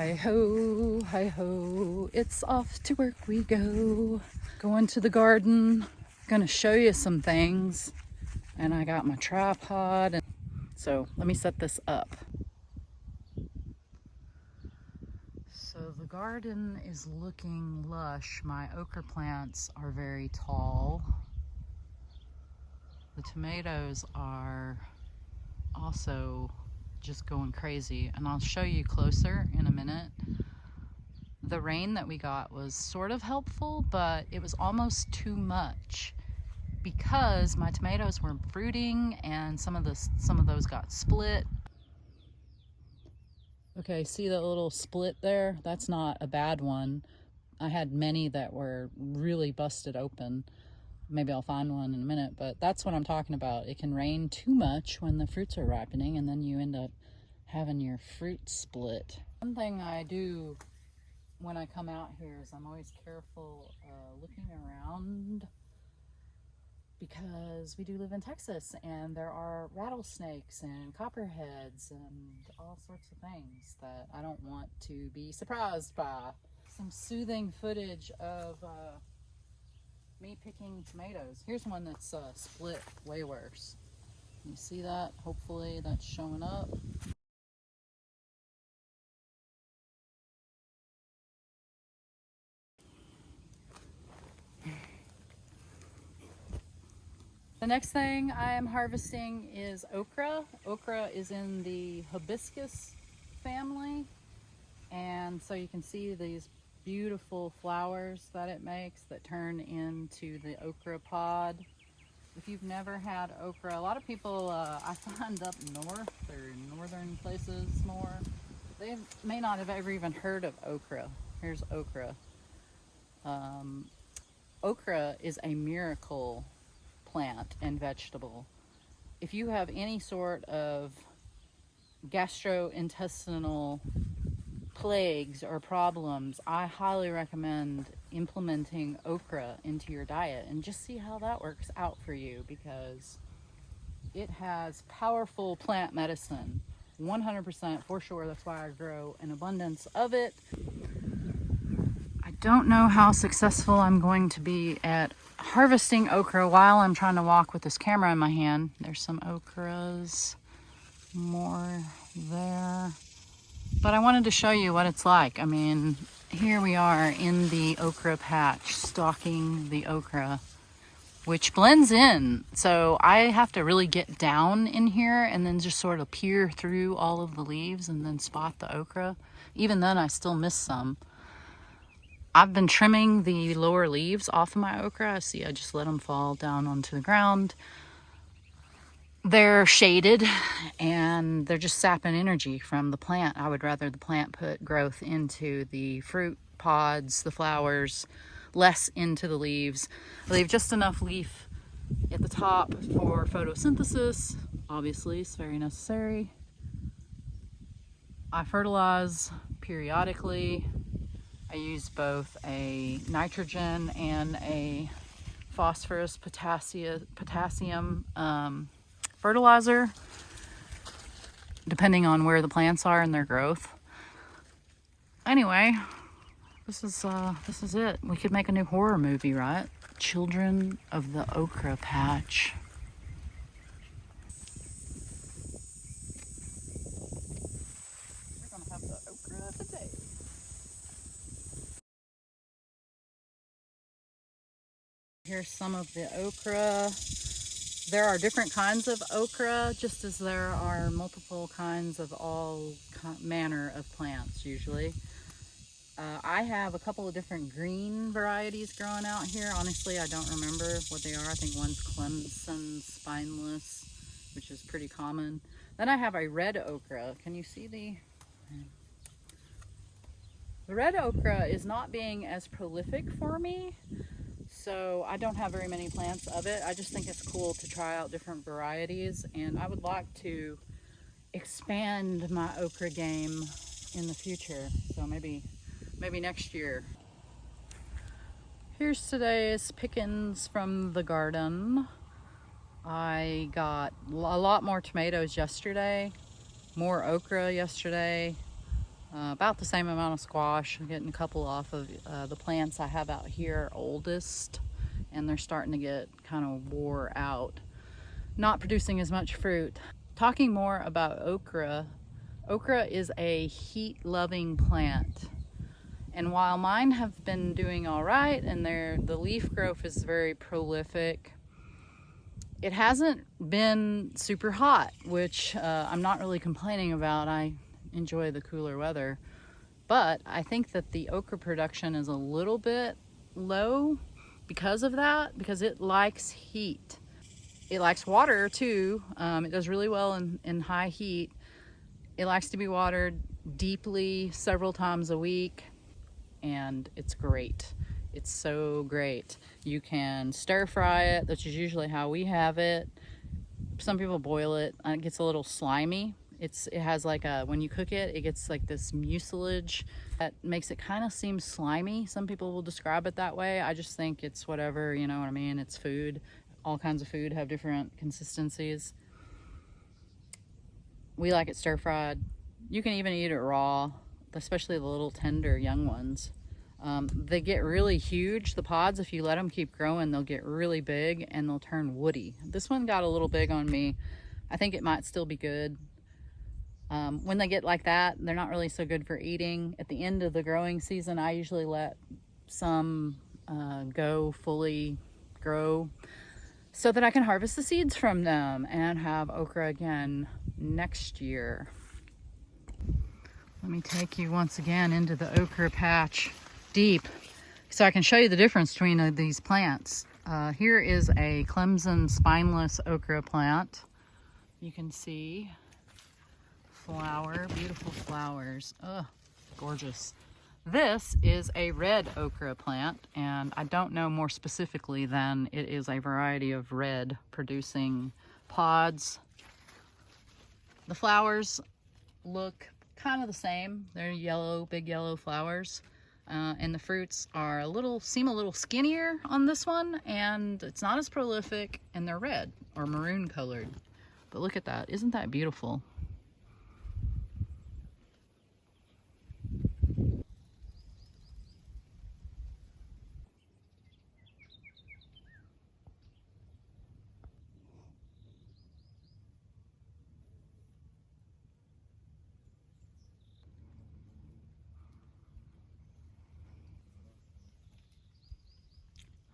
Hi ho, it's off to work we go. Going to the garden, gonna show you some things. And I got my tripod, and so let me set this up. So the garden is looking lush. My okra plants are very tall. The tomatoes are also just going crazy, and I'll show you closer in a minute. The rain that we got was sort of helpful, but it was almost too much because my tomatoes were fruiting and some of those got split. Okay, see that little split there? That's not a bad one. I had many that were really busted open. Maybe I'll find one in a minute, but that's what I'm talking about. It can rain too much when the fruits are ripening, and then you end up having your fruit split. One thing I do when I come out here is I'm always careful looking around, because we do live in Texas and there are rattlesnakes and copperheads and all sorts of things that I don't want to be surprised by. Some soothing footage of me picking tomatoes. Here's one that's split way worse. You see that? Hopefully that's showing up. The next thing I am harvesting is okra. Okra is in the hibiscus family, and so you can see these beautiful flowers that it makes that turn into the okra pod. If you've never had okra, a lot of people I find up north or northern places more, they may not have ever even heard of okra. Here's okra. Okra is a miracle plant and vegetable. If you have any sort of gastrointestinal plagues or problems, I highly recommend implementing okra into your diet and just see how that works out for you, because it has powerful plant medicine, 100% for sure. That's why I grow an abundance of it. I don't know how successful I'm going to be at harvesting okra while I'm trying to walk with this camera in my hand. There's some okras, more there. But I wanted to show you what it's like. I mean, here we are in the okra patch, stalking the okra, which blends in. So I have to really get down in here and then just sort of peer through all of the leaves and then spot the okra. Even then, I still miss some. I've been trimming the lower leaves off of my okra. See, I just let them fall down onto the ground. They're shaded and they're just sapping energy from the plant. I would rather the plant put growth into the fruit pods, the flowers, less into the leaves. I leave just enough leaf at the top for photosynthesis. Obviously, it's very necessary. I fertilize periodically. I use both a nitrogen and a phosphorus potassium fertilizer, depending on where the plants are in their growth. Anyway, this is it. We could make a new horror movie, right? Children of the Okra Patch. We're gonna have the okra today. Here's some of the okra. There are different kinds of okra, just as there are multiple kinds of all manner of plants usually. I have a couple of different green varieties growing out here. Honestly, I don't remember what they are. I think one's Clemson spineless, which is pretty common. Then I have a red okra. Can you see the red okra is not being as prolific for me, so I don't have very many plants of it. I just think it's cool to try out different varieties, and I would like to expand my okra game in the future. So maybe next year. Here's today's pickings from the garden. I got a lot more tomatoes yesterday, more okra yesterday. About the same amount of squash. I'm getting a couple off of the plants I have out here oldest, and they're starting to get kind of wore out, not producing as much fruit. Talking more about okra, okra is a heat-loving plant. And while mine have been doing all right and the leaf growth is very prolific, it hasn't been super hot, which I'm not really complaining about. I enjoy the cooler weather. But I think that the okra production is a little bit low because of that, because it likes heat. It likes water too. It does really well in high heat. It likes to be watered deeply several times a week, and it's great. It's so great. You can stir fry it, which is usually how we have it. Some people boil it, and it gets a little slimy. It has like when you cook it, it gets like this mucilage that makes it kind of seem slimy. Some people will describe it that way. I just think it's whatever, you know what I mean? It's food. All kinds of food have different consistencies. We like it stir fried. You can even eat it raw, especially the little tender young ones. They get really huge, the pods. If you let them keep growing, they'll get really big and they'll turn woody. This one got a little big on me. I think it might still be good. When they get like that, they're not really so good for eating. At the end of the growing season, I usually let some go fully grow so that I can harvest the seeds from them and have okra again next year. Let me take you once again into the okra patch deep so I can show you the difference between these plants. Here is a Clemson spineless okra plant. You can see flower, beautiful flowers. Oh, gorgeous. This is a red okra plant, and I don't know more specifically than it is a variety of red producing pods. The flowers look kind of the same. They're yellow, big yellow flowers. And the fruits are seem a little skinnier on this one, and it's not as prolific, and they're red or maroon colored. But look at that. Isn't that beautiful?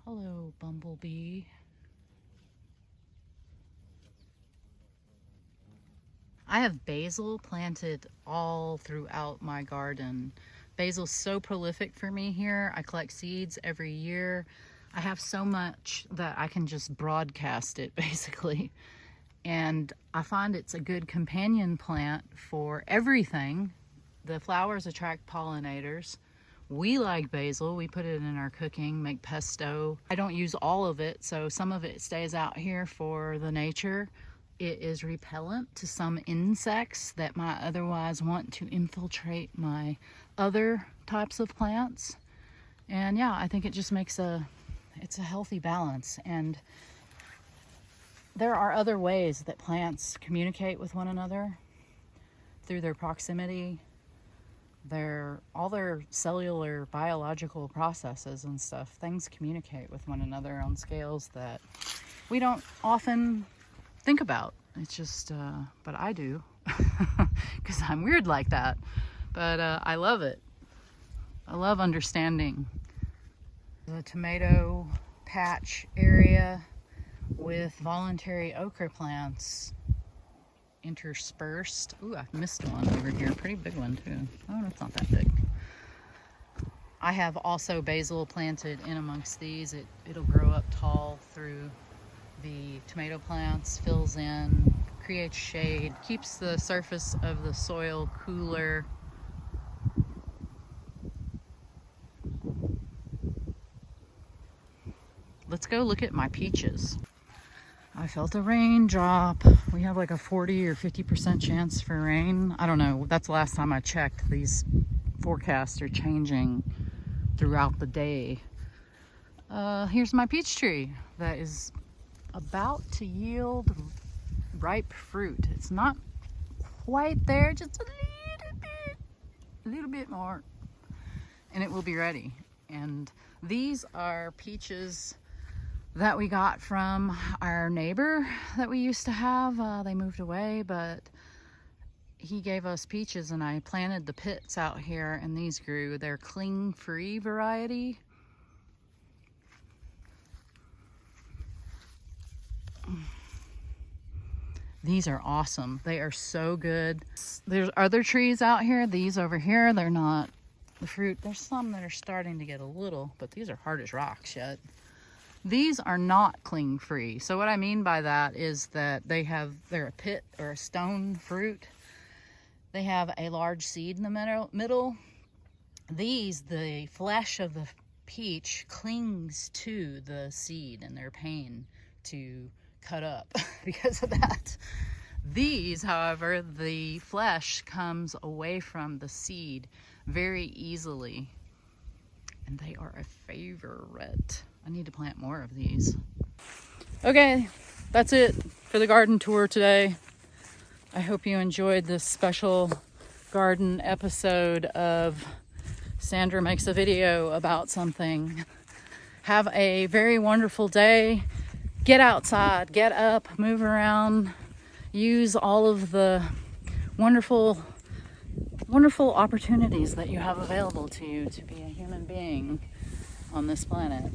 Hello, bumblebee. I have basil planted all throughout my garden. Basil's so prolific for me here. I collect seeds every year. I have so much that I can just broadcast it basically. And I find it's a good companion plant for everything. The flowers attract pollinators. We like basil. We put it in our cooking, make pesto. I don't use all of it, so some of it stays out here for the nature. It is repellent to some insects that might otherwise want to infiltrate my other types of plants. And yeah, I think it just makes it's a healthy balance. And there are other ways that plants communicate with one another through their proximity, all their cellular biological processes and stuff. Things communicate with one another on scales that we don't often think about. It's just, but I do, because I'm weird like that. But I love it. I love understanding the tomato patch area with voluntary okra plants interspersed. Ooh, I missed one over here. Pretty big one too. Oh, that's not that big. I have also basil planted in amongst these. It'll grow up tall through the tomato plants, fills in, creates shade, keeps the surface of the soil cooler. Let's go look at my peaches. I felt a raindrop. We have like a 40 or 50% chance for rain. I don't know. That's the last time I checked. These forecasts are changing throughout the day. Here's my peach tree that is about to yield ripe fruit. It's not quite there, just a little bit. a little bit more, and it will be ready. And these are peaches that we got from our neighbor that we used to have. They moved away, but he gave us peaches, and I planted the pits out here, and these grew. They're cling-free variety. These are awesome. They are so good. There's other trees out here. These over here, they're not the fruit. There's some that are starting to get a little, but these are hard as rocks yet. These are not cling-free. So what I mean by that is that they're a pit or a stone fruit. They have a large seed in the middle. These, the flesh of the peach clings to the seed, and they're pain to cut up because of that. These, however, the flesh comes away from the seed very easily, and they are a favorite. I need to plant more of these. Okay, that's it for the garden tour today. I hope you enjoyed this special garden episode of Sandra Makes a Video about something. Have a very wonderful day. Get outside, get up, move around, use all of the wonderful opportunities that you have available to you to be a human being on this planet.